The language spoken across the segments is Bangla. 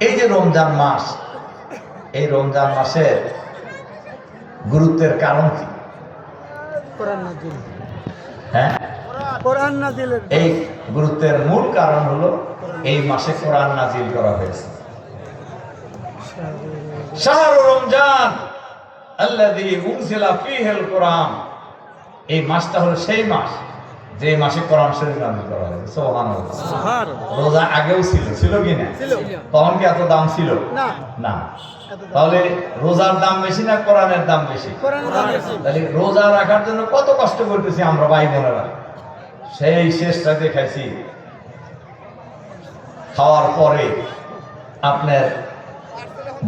এই যে রমজান মাস, এই রমজান মাসের গুরুত্বের কারণ কি? হ্যাঁ, এই গুরুত্বের মূল কারণ হলো এই মাসে কোরআন নাজিল করা হয়েছে। শাহরু রমজান আল্লাযী উনজিলা ফীহিল কোরআন, এই মাসটা হলো সেই মাস যে মাসে কোরআন শরীফ নাজিল করা হয়েছে। সুবহানাল্লাহ। রোজা আগেও ছিল কি না? তখন কি এত দাম ছিল না? তাহলে রোজার দাম বেশি না কোরআনের দাম বেশি? তাহলে রোজা রাখার জন্য কত কষ্ট করতেছি আমরা ভাই বোনেরা, সেই শেষটা দেখাইছি। খাওয়ার পরে আপনার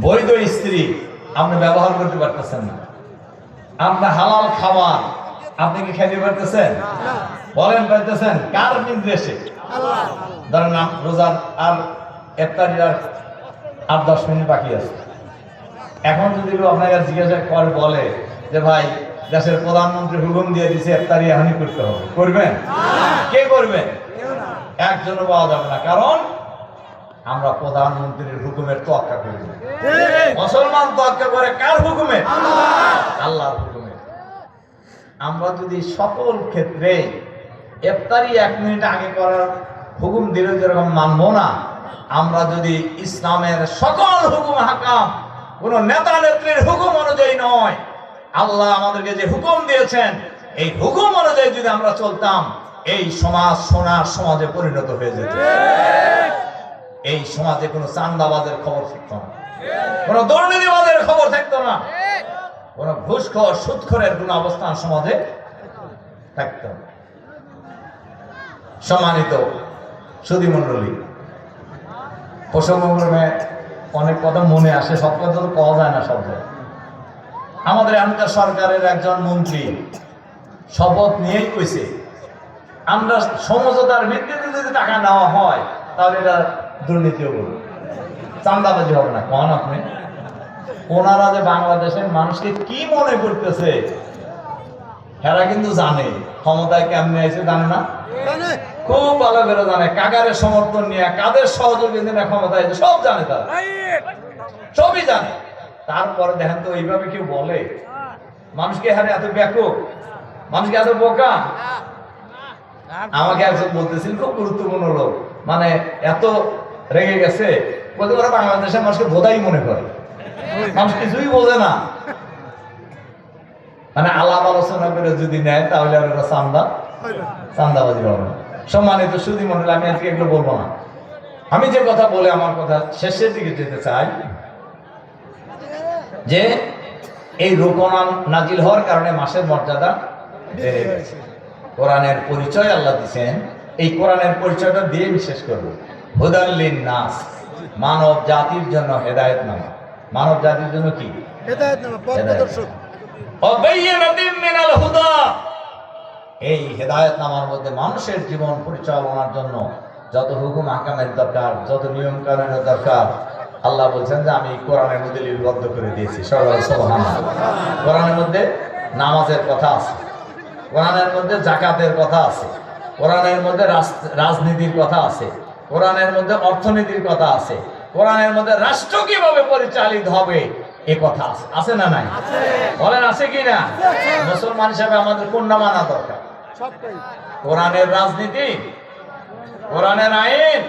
বৈধ স্ত্রী আপনি ব্যবহার করতে পারতেছেন না, আপনার হালাল খাবার আপনি কি খেতে পারতেছেন? বলেন পারতেছেন? কার নির্দেশে? ধরেন রোজার আর ইফতারির আর 8-10 মিনিট বাকি আছে। এখন যদি আপনাকে জিজ্ঞাসা করে বলে যে ভাই দেশের প্রধানমন্ত্রী হুকুম দিয়ে দিচ্ছে ইফতারি এখনই করতে হবে, করবেন? কে করবেন? একজনও পাওয়া যাবে না, কারণ আমরা প্রধানমন্ত্রীর হুকুমের তোয়াক্কা করি না। মুসলমান তোয়াক্কা করে কার হুকুমে? আল্লাহর হুকুমে। আমরা যদি সকল ক্ষেত্রে ইফতারি 1 মিনিট আগে করার হুকুম দিলে যেরকম মানবো না, আমরা যদি ইসলামের সকল হুকুম হাকাম কোন নেতা নেত্রীর হুকুম অনুযায়ী নয়, আল্লাহ আমাদেরকে যে হুকুম দিয়েছেন এই হুকুম অনুযায়ী যদি আমরা চলতাম, এই সমাজ সোনার সমাজে পরিণত হয়ে যেত। এই সমাজে কোনো চাঁদাবাজের খবর থাকতো না, কোনো দুর্নীতিবাজের খবর থাকতো না, কোন ঘুষখোর সুদখোরের কোন অবস্থান সমাজে থাকতো না। সম্মানিত সুধী মণ্ডলী, প্রসঙ্গক্রমে অনেক কথা মনে আসে, সব কথা তো পাওয়া যায় না সব জায়গায়। আমাদের এখনকার সরকারের একজন মন্ত্রী শপথ নিয়েই কইছে, আমরা সমঝোতার ভিত্তিতে যদি টাকা নেওয়া হয় তাহলে এটা দুর্নীতিও করবে, চাঁদাবাজি হবে না। কোন আপনি ওনারা যে বাংলাদেশের মানুষকে কি মনে করতেছে, এরা কিন্তু জানে ক্ষমতায় কেমনে আছে, জানে না? খুব ভালো করে জানে। কাগারের সমর্থন নিয়ে, কাদের সহযোগিতা নিয়ে ক্ষমতায় আছে সব জানে, তারা সবই জানে। তারপরে দেখেন তো এইভাবে কেউ বলে মানুষকে, হ্যাঁ এত ব্যাপক, মানুষকে এত বোকা। আমাকে একজন বলতেছিল, খুব গুরুত্বপূর্ণ লোক, মানে এত রেগে গেছে, বলতে ওরা বাংলাদেশের মানুষকে বোধাই মনে করে, মানুষ কিছুই বোঝে না। মানে আলাপ আলোচনা করে যদি নেয় তাহলে আর ওরা চাঁদাবাজি হবে না। সম্মানিত সুধী মণ্ডলী, আমি আজকে এগুলো বলবো না। আমি যে কথা বলে আমার কথা শেষের দিকে যেতে চাই, যে এই কোরআন নাজিল হওয়ার কারণে মাসের মর্যাদা বেড়ে গেছে। কোরআনের পরিচয় আল্লাহ দিয়েছেন, এই কোরআনের পরিচয়টা দিয়ে বিশেষ করবো। হুদাল লিন-নাস, মানব জাতির জন্য হেদায়েতনামা। মানব জাতির জন্য কি? হেদায়েতনামা, পথপ্রদর্শক। ওয়াবাইয়িনাতিন মিনাল হুদা, এই হেদায়েতনামার মধ্যে মানুষের জীবন পরিচালনার জন্য যত হুকুম আহকামের দরকার, যত নিয়ম কানুনের দরকার, আল্লাহ বলছেন যে আমি কোরআনের মধ্যে লিপিবদ্ধ করে দিয়েছি। সুবহানাল্লাহ। কোরআনের মধ্যে নামাজের কথা আছে, কোরআনের মধ্যে জাকাতের কথা আছে, কোরআনের মধ্যে রাজনীতির কথা আছে, কোরআনের মধ্যে অর্থনীতির কথা আছে, কোরআনের মধ্যে রাষ্ট্র কিভাবে পরিচালিত হবে এ কথা আছে। আছে না নাই? বলেন আছে কি না? মুসলমান হিসেবে আমাদের কোনটা মানা দরকার? কোরআনের রাজনীতি, কোরআনের আইন,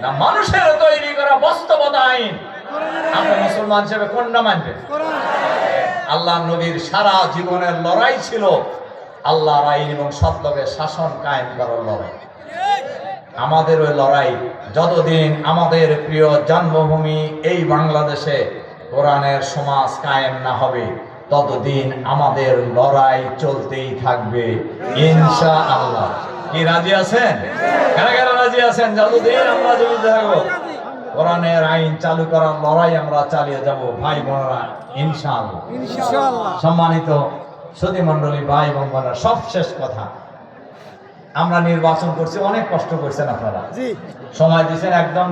না মানুষের তৈরি করা বাস্তবতা আইন? আমরা মুসলমান হিসেবে কোনটা মানবেন? আল্লাহ নবীর সারা জীবনের লড়াই ছিল আল্লাহর আইন এবং সত্যকে শাসন কায়েম করার লড়াই। আমাদের ওই লড়াই যতদিন আমাদের প্রিয় জন্মভূমি এই বাংলাদেশে কোরআনের সমাজ কায়েম না হবে, ততদিন আমাদের লড়াই চলতেই থাকবে ইনশাআল্লাহ। কি রাজি আছেন? কারা কারা রাজি আছেন? যতদিন আমরা জীবিত থাকবো কোরআনের আইন চালু করার লড়াই আমরা চালিয়ে যাব ভাই বোনেরা, ইনশাআল্লাহ। সম্মানিত সুধী মণ্ডলী, ভাই এবং বোনেরা, সব শেষ কথা, আমরা নির্বাচন করছি, অনেক কষ্ট করছেন আপনারা, সময় দিয়েছেন, একদম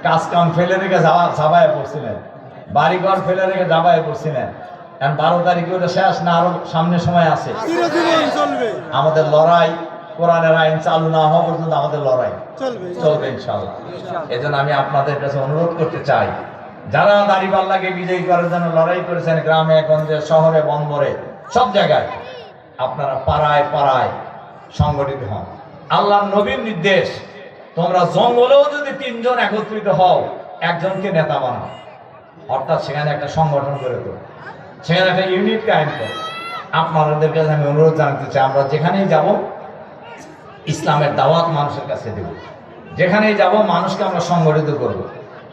কাজ কাম ফেলে রেখে ঝাবায় পড়ছিলেন, বাড়িঘর ফেলে রেখে ঝাবায় পড়ছিলেন। 12 তারিখে ওটা শেষ না, আরো সামনে সময় আছে। আমাদের লড়াই কোরআনের আইন চালু না হওয়া পর্যন্ত আমাদের লড়াই চলবে ইনশাআল্লাহ। এজন্য আমি আপনাদের কাছে অনুরোধ করতে চাই, যারা দাড়িপাল্লাকে বিজয়ী করার জন্য লড়াই করেছেন গ্রামে গঞ্জে শহরে বন্দরে সব জায়গায়, আপনারা পাড়ায় পাড়ায় সংগঠিত হন। আল্লাহর নবীর নির্দেশ, তোমরা জঙ্গলেও যদি 3 জন একত্রিত হও, একজনকে নেতা বানাও, অর্থাৎ সেখানে একটা সংগঠন করে তো, সেখানে একটা ইউনিট কায়েম করো। আপনাদের কাছে আমি অনুরোধ জানাতে চাই, আমরা যেখানেই যাব ইসলামের দাওয়াত মানুষের কাছে দেব, যেখানেই যাব মানুষকে আমরা সংগঠিত করব,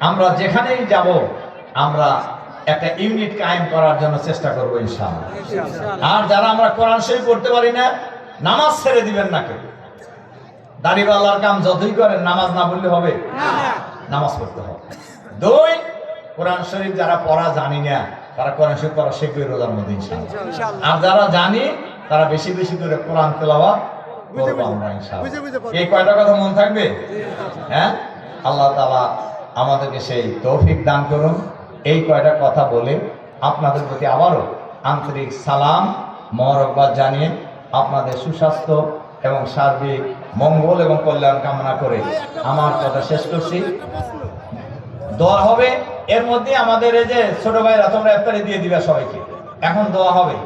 আমরা যেখানেই যাব আমরা একটা ইউনিট কায়েম করার জন্য চেষ্টা করবো ইনশাআল্লাহ। আর যারা আমরা কোরআন শরীফ পড়তে পারি না, নামাজ ছেড়ে দিবেন না কেউ। দাড়িওয়ালার কাম যতই করেন, নামাজ না পড়লে হবে? নামাজ পড়তে হবে। 2, কোরআন শরীফ যারা পড়া জানি না, তারা কোরআন শরীফ পড়া শিখবে রোজার মধ্যে ইনশাআল্লাহ। আর যারা জানি তারা বেশি বেশি করে কোরআন তেলাওয়াত করব আমরা ইনশাআল্লাহ। এই কয়টা কথা মন থাকবে? হ্যাঁ, আল্লাহ তাআলা আমাদেরকে সেই তৌফিক দান করুন। এই কয়টা কথা বলে আপনাদের প্রতি আবারও আন্তরিক সালাম মোবারকবাদ জানিয়ে আপনাদের সুস্বাস্থ্য এবং সার্বিক মঙ্গল এবং কল্যাণ কামনা করে আমার কথা শেষ করছি। দোয়া হবে, এর মধ্যে আমাদের এই যে ছোট ভাইরা তোমরা ইফতারি দিয়ে দিবে সবাইকে, এখন দোয়া হবে।